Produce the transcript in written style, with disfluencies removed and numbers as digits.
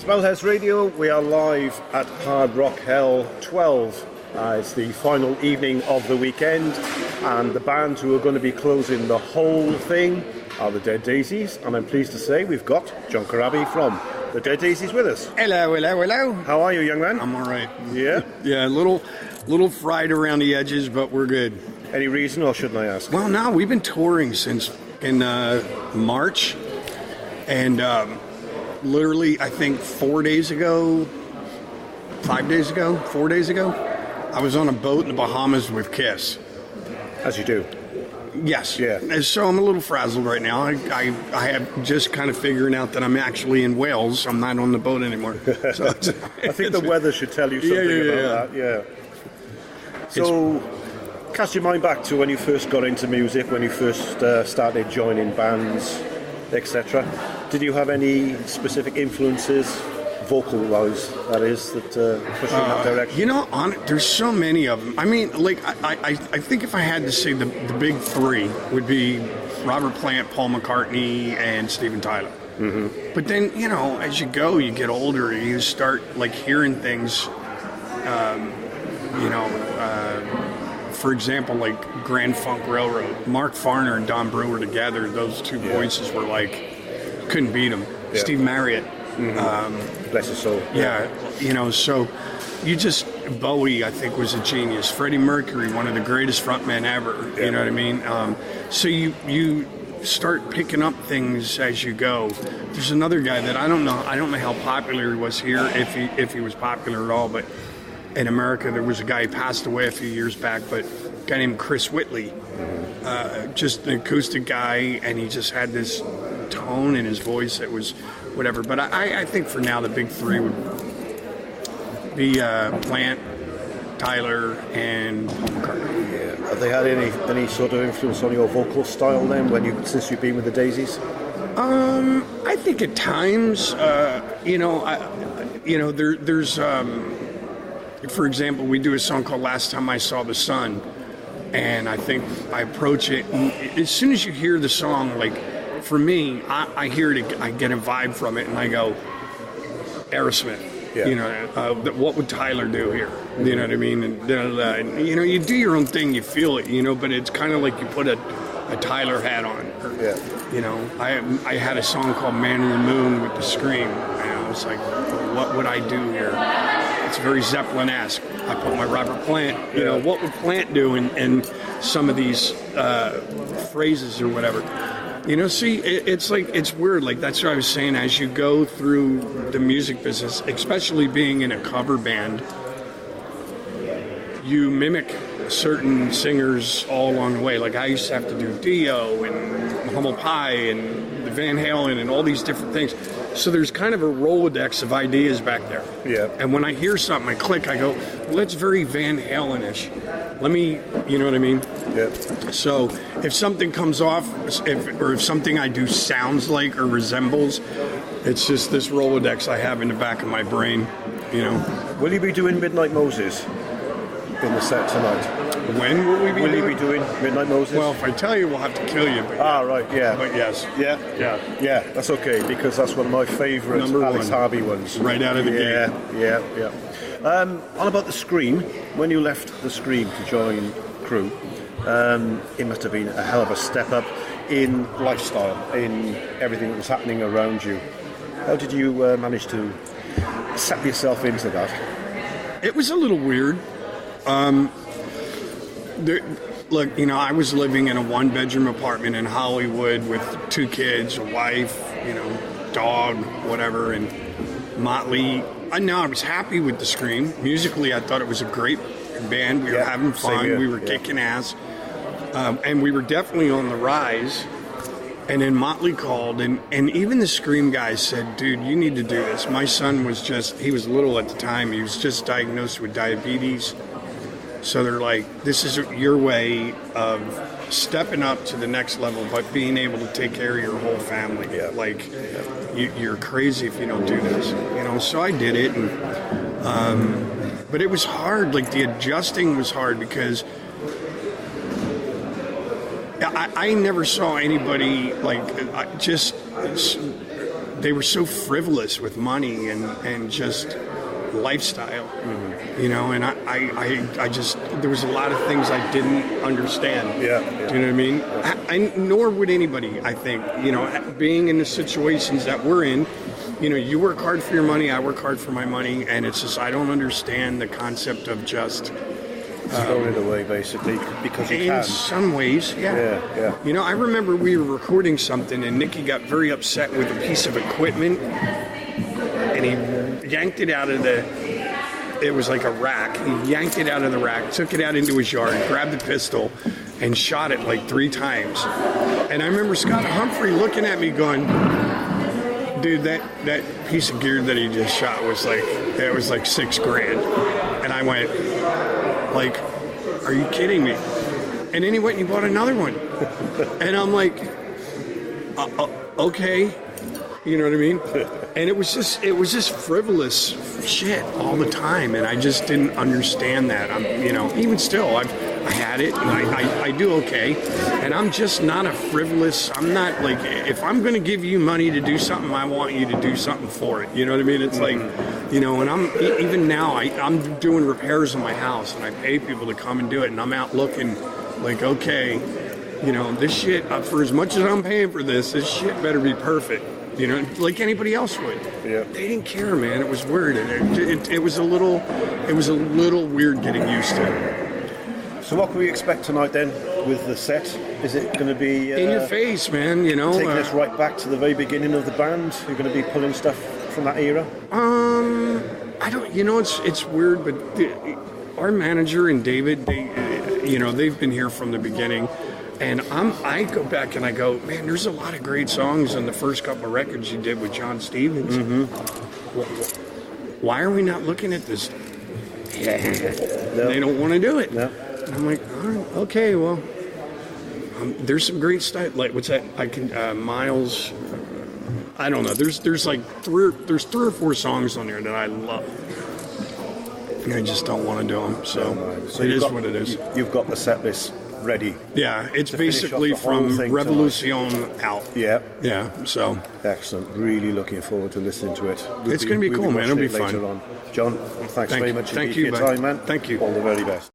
Metalheads Radio, we are live at Hard Rock Hell 12. It's the final evening of the weekend, and the band who are going to be closing the whole thing are the Dead Daises, and I'm pleased to say we've got John Corabi from the Dead Daises with us. Hello, hello, hello. How are you, young man? I'm all right. Yeah? Yeah, a little fried around the edges, but we're good. Any reason, or shouldn't I ask? Well, no, we've been touring since in March, and literally, I think 4 days ago, 5 days ago, 4 days ago, I was on a boat in the Bahamas with Kiss. As you do. Yes. Yeah. And so I'm a little frazzled right now. I have just kind of figuring out that I'm actually in Wales. I'm not on the boat anymore. So I think the weather should tell you something about that. Yeah. So, cast your mind back to when you first got into music, when you first started joining bands, etc. Did you have any specific influences, vocal-wise, that is, that pushed you in that direction? You know, there's so many of them. I mean, like, I think if I had to say the big three would be Robert Plant, Paul McCartney, and Steven Tyler. Mm-hmm. But then, you know, as you go, you get older, you start, like, hearing things, for example, like Grand Funk Railroad. Mark Farner and Don Brewer together, those two voices were like, couldn't beat them. Yeah. Steve Marriott. Mm-hmm. Bless his soul. Yeah, you know, so Bowie, I think, was a genius. Freddie Mercury, one of the greatest frontmen ever. Yeah. You know what I mean? So you start picking up things as you go. There's another guy that I don't know how popular he was here, if he was popular at all, but in America there was a guy who passed away a few years back, but a guy named Chris Whitley, just an acoustic guy, and he just had this tone in his voice that was whatever. But I think for now the big three would be Plant, Tyler, and Paul McCartney. Yeah. Have they had any sort of influence on your vocal style then, since you've been with the Daisies? I think at times, there's for example, we do a song called "Last Time I Saw the Sun," and I think I approach it, and as soon as you hear the song, like, for me, I hear it, I get a vibe from it, and I go, Aerosmith. Yeah. You know, what would Tyler do here? You know what I mean? And you know, you do your own thing, you feel it, you know, but it's kind of like you put a Tyler hat on. You know, I had a song called "Man in the Moon" with the Scream, and I was like, what would I do here? It's very Zeppelin-esque. I put my Robert Plant, you know, what would Plant do in some of these phrases or whatever? You know, see, it's like, it's weird. Like, that's what I was saying. As you go through the music business, especially being in a cover band, you mimic certain singers all along the way. Like, I used to have to do Dio and Humble Pie and the Van Halen and all these different things. So there's kind of a Rolodex of ideas back there. Yeah. And when I hear something, I click, I go, well, that's very Van Halen-ish. Let me, you know what I mean? Yeah. So if something comes off, if something I do sounds like or resembles, it's just this Rolodex I have in the back of my brain, you know. Will you be doing Midnight Moses in the set tonight? When will we be Will you be doing Midnight Moses? Well, if I tell you, we'll have to kill you. But right, yeah. But yes. Yeah, that's okay, because that's one of my favourite Alex Harvey ones. Right out of the gate. Yeah. On about the Scream, when you left the Scream to join Crew, it must have been a hell of a step up in lifestyle, in everything that was happening around you. How did you manage to set yourself into that? It was a little weird. Look, you know, I was living in a one-bedroom apartment in Hollywood with 2 kids, a wife, you know, dog, whatever, and Motley. I was happy with the Scream. Musically, I thought it was a great band. We were having fun. We were kicking ass. And we were definitely on the rise. And then Motley called, and even the Scream guys said, dude, you need to do this. My son he was little at the time. He was just diagnosed with diabetes. So they're like, this is your way of stepping up to the next level, but being able to take care of your whole family. Yeah. Like, you're crazy if you don't do this. You know, so I did it. And, but it was hard. Like, the adjusting was hard because I never saw anybody, like, just they were so frivolous with money and just lifestyle, you know, and I just, there was a lot of things I didn't understand. Yeah. Do you know what I mean? Nor would anybody, I think, you know, being in the situations that we're in. You know, you work hard for your money, I work hard for my money, and it's just, I don't understand the concept of just throwing it away, basically, because you can. In some ways, yeah. You know, I remember we were recording something, and Nicky got very upset with a piece of equipment, and he yanked it out of it was like a rack. He yanked it out of the rack, took it out into his yard, grabbed the pistol, and shot it like 3 times. And I remember Scott Humphrey looking at me going, dude, that piece of gear that he just shot was like $6,000. And I went, like, are you kidding me? And then he went and he bought another one. And I'm like, okay. You know what I mean? And it was just frivolous shit all the time, and I just didn't understand that. You know, even still, I had it, and I do okay, and I'm just not a frivolous. I'm not like, if I'm going to give you money to do something, I want you to do something for it. You know what I mean? It's like, you know, and even now I'm doing repairs in my house, and I pay people to come and do it, and I'm out looking like, okay, you know, this shit, for as much as I'm paying for this shit better be perfect. You know, like anybody else would. Yeah. They didn't care, man. It was weird, and it was a little weird getting used to. So what can we expect tonight then with the set? Is it going to be in your face, man? You know, taking us right back to the very beginning of the band? You're going to be pulling stuff from that era. I don't. You know, it's weird, but our manager and David, they've been here from the beginning. And I go back and I go, man, there's a lot of great songs in the first couple of records you did with John Stevens. Why are we not looking at this? They don't want to do it. No. And I'm like, all right, okay, well, there's some great stuff. Like, what's that? Miles. I don't know. There's like three or four songs on there that I love. I just don't want to do them. So it is what it is. You've got the set list ready. Yeah, it's basically from Revolution out. Yeah. Yeah, so. Excellent. Really looking forward to listening to it. It's going to be cool, man. It'll be fun. On. John, thanks very much for your time, man. Thank you. All the very best.